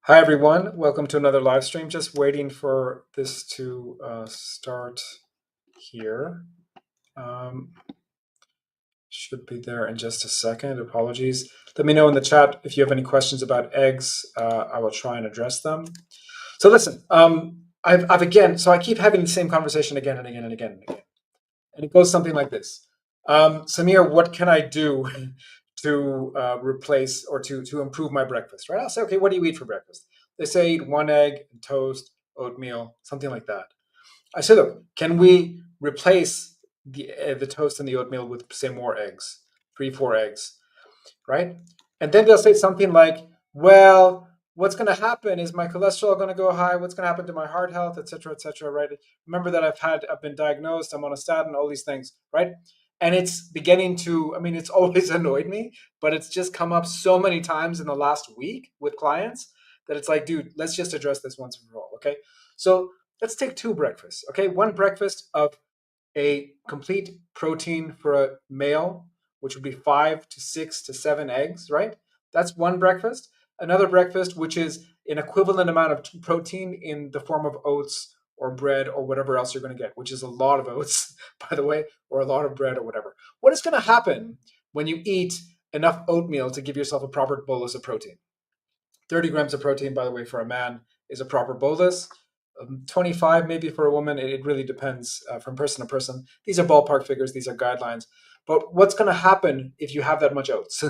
Hi everyone, welcome to another live stream. Just waiting for this to start here. Um, should be there in just a second. Apologies. Let me know in the chat if you have any questions about eggs. I will try and address them. So listen, I've again, so I keep having the same conversation again and again and again and again. And it goes something like this. Samir, what can I do to replace or to improve my breakfast? Right? I'll say, okay, what do you eat for breakfast? They say eat one egg, toast, oatmeal, something like that. I say, look, can we replace the toast and the oatmeal with say more eggs, 3, 4 eggs, right? And then they'll say something like, well, what's going to happen is my cholesterol going to go high. What's going to happen to my heart health, et cetera, right? Remember that I've been diagnosed. I'm on a statin, all these things, right? And it's beginning to, I mean, it's always annoyed me, but it's just come up so many times in the last week with clients that it's like, dude, let's just address this once and for all, okay? So let's take 2 breakfasts, okay? One breakfast of a complete protein for a male, which would be 5 to 6 to 7 eggs, right? That's one breakfast. Another breakfast, which is an equivalent amount of protein in the form of oats or bread or whatever else you're going to get, which is a lot of oats, by the way, or a lot of bread or whatever. What is going to happen when you eat enough oatmeal to give yourself a proper bolus of protein? 30 grams of protein, by the way, for a man is a proper bolus. 25 maybe for a woman. It really depends from person to person. These are ballpark figures. These are guidelines. But what's going to happen if you have that much oats?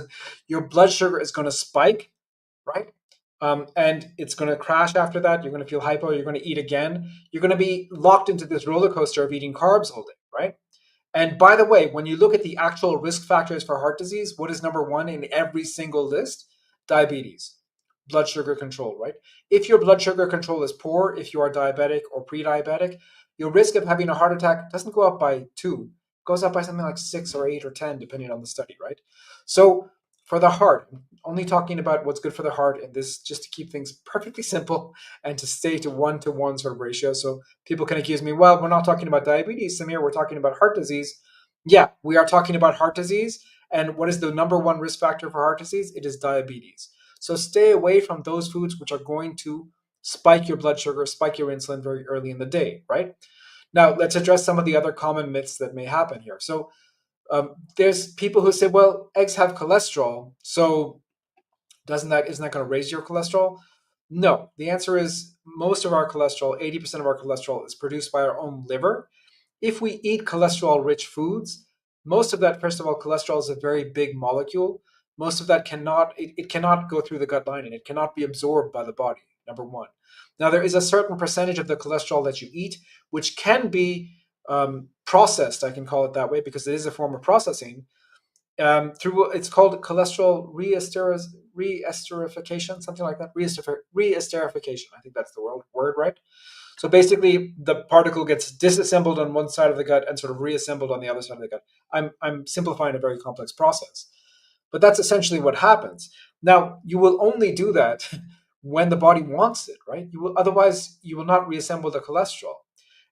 Your blood sugar is going to spike, right? And it's going to crash after that. You're going to feel hypo. You're going to eat again. You're going to be locked into this roller coaster of eating carbs all day, right? And by the way, when you look at the actual risk factors for heart disease, what is number one in every single list? Diabetes, blood sugar control, right? If your blood sugar control is poor, if you are diabetic or pre-diabetic, your risk of having a heart attack doesn't go up by 2, it goes up by something like 6 or 8 or 10, depending on the study, right? So for the heart, only talking about what's good for the heart, and this just to keep things perfectly simple and to stay to 1-to-1 sort of ratio. So people can accuse me, well, we're not talking about diabetes, Samir, we're talking about heart disease. Yeah, we are talking about heart disease. And what is the number one risk factor for heart disease? It is diabetes. So stay away from those foods which are going to spike your blood sugar, spike your insulin very early in the day, right? Now, let's address some of the other common myths that may happen here. So there's people who say, well, eggs have cholesterol, so isn't that going to raise your cholesterol? No. The answer is most of our cholesterol, 80% of our cholesterol, is produced by our own liver. If we eat cholesterol-rich foods, most of that, first of all, cholesterol is a very big molecule. Most of that it cannot go through the gut lining. It cannot be absorbed by the body, number one. Now, there is a certain percentage of the cholesterol that you eat, which can be processed, I can call it that way, because it is a form of processing, through, it's called cholesterol reesterification, something like that. Reesterification, I think that's the word, right? So basically, the particle gets disassembled on one side of the gut and sort of reassembled on the other side of the gut. I'm simplifying a very complex process, but that's essentially what happens. Now, you will only do that when the body wants it, right? Otherwise you will not reassemble the cholesterol.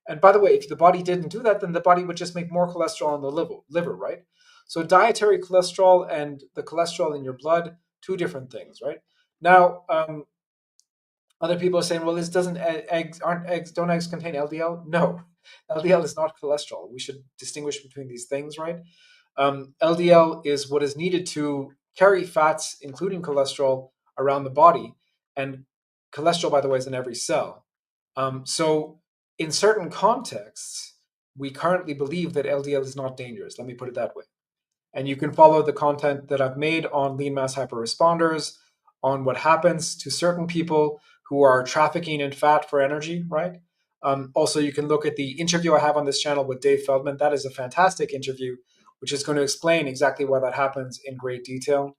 And by the way, if the body didn't do that, then the body would just make more cholesterol in the liver, right? So dietary cholesterol and the cholesterol in your blood, two different things, right? Now, other people are saying, well, this doesn't don't eggs contain LDL? No, LDL is not cholesterol. We should distinguish between these things, right? LDL is what is needed to carry fats, including cholesterol, around the body, and cholesterol, by the way, is in every cell. So, in certain contexts, we currently believe that LDL is not dangerous. Let me put it that way. And you can follow the content that I've made on lean mass hyperresponders, on what happens to certain people who are trafficking in fat for energy, right? Also, you can look at the interview I have on this channel with Dave Feldman. That is a fantastic interview, which is going to explain exactly why that happens in great detail.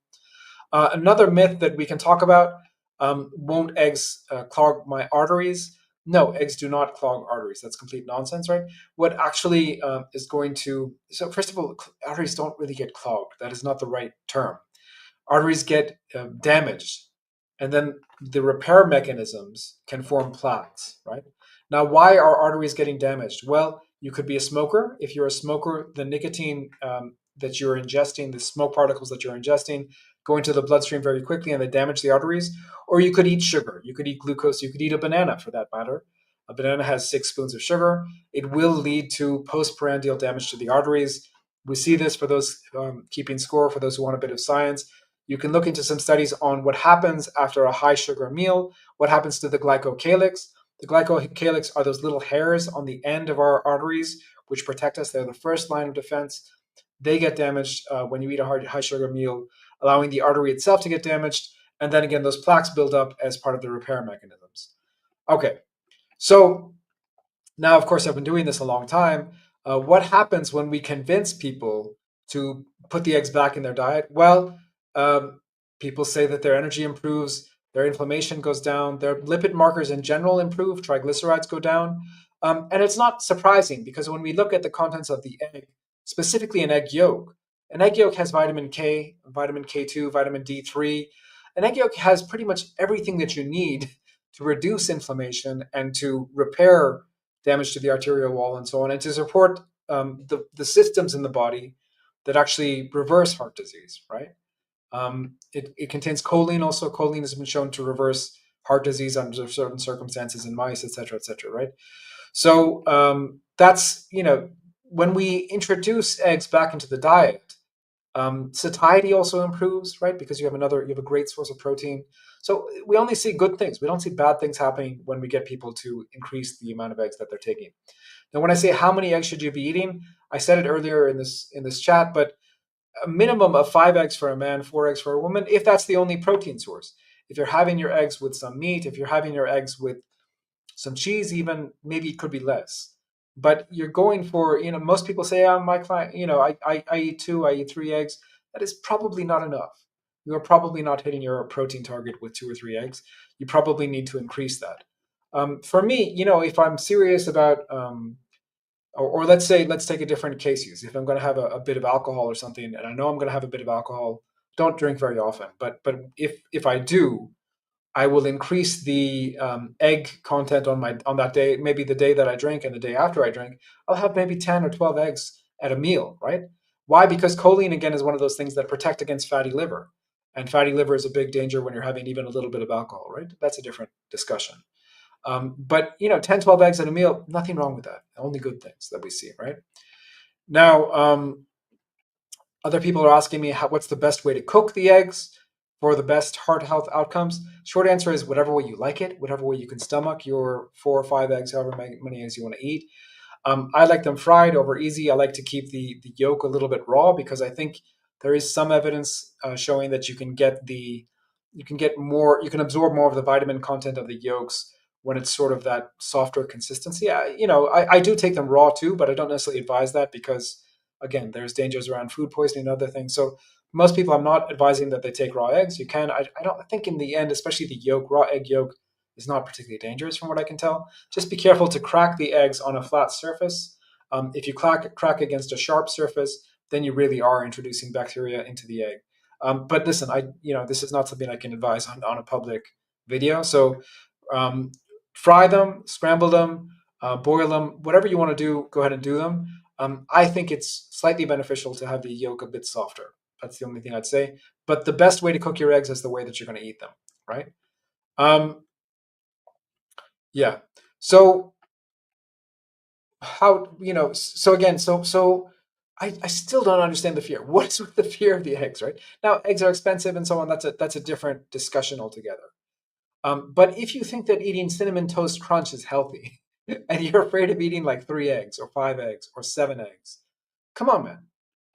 Another myth that we can talk about, won't eggs clog my arteries? No, eggs do not clog arteries. That's complete nonsense, right? What actually is going to, so first of all, arteries don't really get clogged. That is not the right term. Arteries get damaged, and then the repair mechanisms can form plaques, right? Now, why are arteries getting damaged? Well, you could be a smoker. If you're a smoker, the nicotine that you're ingesting, the smoke particles that you're ingesting, go into the bloodstream very quickly and they damage the arteries. Or you could eat sugar, you could eat glucose, you could eat a banana for that matter. A banana has 6 spoons of sugar. It will lead to postprandial damage to the arteries. We see this for those keeping score, for those who want a bit of science. You can look into some studies on what happens after a high sugar meal, what happens to the glycocalyx. The glycocalyx are those little hairs on the end of our arteries which protect us. They're the first line of defense. They get damaged when you eat a high sugar meal, allowing the artery itself to get damaged. And then again, those plaques build up as part of the repair mechanisms. Okay, so now, of course, I've been doing this a long time. What happens when we convince people to put the eggs back in their diet? Well, um, people say that their energy improves, their inflammation goes down, their lipid markers in general improve, triglycerides go down. And it's not surprising because when we look at the contents of the egg, specifically an egg yolk has vitamin K, vitamin K2, vitamin D3. An egg yolk has pretty much everything that you need to reduce inflammation and to repair damage to the arterial wall and so on, and to support the systems in the body that actually reverse heart disease, right? It contains choline also. Choline has been shown to reverse heart disease under certain circumstances in mice, et cetera, right? So that's, when we introduce eggs back into the diet, satiety also improves, right? Because you have a great source of protein. So we only see good things. We don't see bad things happening when we get people to increase the amount of eggs that they're taking. Now, when I say how many eggs should you be eating, I said it earlier in this chat, but a minimum of 5 eggs for a man, 4 eggs for a woman, if that's the only protein source. If you're having your eggs with some meat, if you're having your eggs with some cheese, even maybe it could be less. But you're going for, most people say, my client, I eat 2, I eat 3 eggs. That is probably not enough. You are probably not hitting your protein target with 2 or 3 eggs. You probably need to increase that. For me, if I'm serious about, or let's take a different case use. If I'm going to have a bit of alcohol or something, and I know I'm going to have a bit of alcohol, don't drink very often. But if I do, I will increase the egg content on that day. Maybe the day that I drink and the day after I drink, I'll have maybe 10 or 12 eggs at a meal, right? Why? Because choline again is one of those things that protect against fatty liver, and fatty liver is a big danger when you're having even a little bit of alcohol, right? That's a different discussion. But 10, 12 eggs at a meal, nothing wrong with that. Only good things that we see, right? Now, other people are asking me what's the best way to cook the eggs for the best heart health outcomes. Short answer is whatever way you like it, whatever way you can stomach your 4 or 5 eggs, however many eggs you want to eat. I like them fried over easy. I like to keep the yolk a little bit raw because I think there is some evidence showing that you can absorb more of the vitamin content of the yolks when it's sort of that softer consistency. I do take them raw too, but I don't necessarily advise that because again, there's dangers around food poisoning and other things. So most people, I'm not advising that they take raw eggs. You can. I don't think in the end, especially the yolk, raw egg yolk is not particularly dangerous from what I can tell. Just be careful to crack the eggs on a flat surface. If you crack against a sharp surface, then you really are introducing bacteria into the egg. But listen, this is not something I can advise on a public video. So um, fry them, scramble them, boil them, whatever you want to do, go ahead and do them. I think it's slightly beneficial to have the yolk a bit softer. That's the only thing I'd say. But the best way to cook your eggs is the way that you're going to eat them, right? Um, yeah. So how so again I still don't understand the fear. What's with the fear of the eggs, right? Now eggs are expensive and so on. That's a different discussion altogether. But if you think that eating cinnamon toast crunch is healthy and you're afraid of eating like 3 eggs or 5 eggs or 7 eggs, come on, man,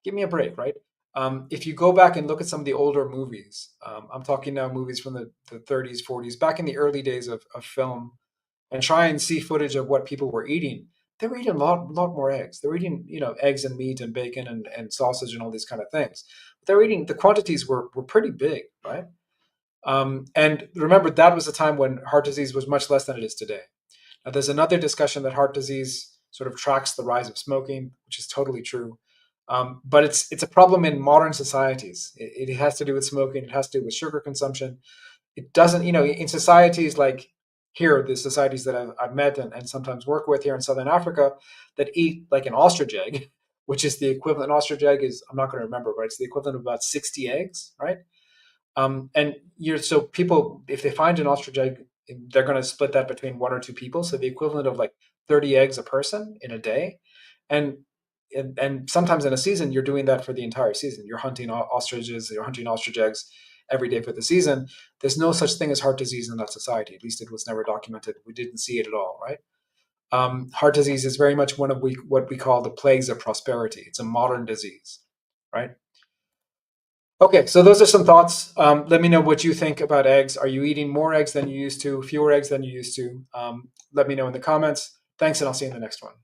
give me a break, right? If you go back and look at some of the older movies, I'm talking now movies from the 30s, 40s, back in the early days of film, and try and see footage of what people were eating. They were eating a lot more eggs. They were eating, eggs and meat and bacon and sausage and all these kind of things. But they were eating, the quantities were pretty big, right? And remember, that was a time when heart disease was much less than it is today. Now, there's another discussion that heart disease sort of tracks the rise of smoking, which is totally true. But it's a problem in modern societies. It has to do with smoking. It has to do with sugar consumption. It doesn't, in societies like here, the societies that I've met and sometimes work with here in Southern Africa that eat like an ostrich egg, which is the equivalent. An ostrich egg is, I'm not going to remember, but it's the equivalent of about 60 eggs, right? And so people, if they find an ostrich egg, they're going to split that between 1 or 2 people, so the equivalent of like 30 eggs a person in a day. And sometimes in a season, you're doing that for the entire season. You're hunting ostriches, you're hunting ostrich eggs every day for the season. There's no such thing as heart disease in that society. At least it was never documented. We didn't see it at all, right? Heart disease is very much one of what we call the plagues of prosperity. It's a modern disease, right? Okay, so those are some thoughts. Let me know what you think about eggs. Are you eating more eggs than you used to, fewer eggs than you used to? Let me know in the comments. Thanks, and I'll see you in the next one.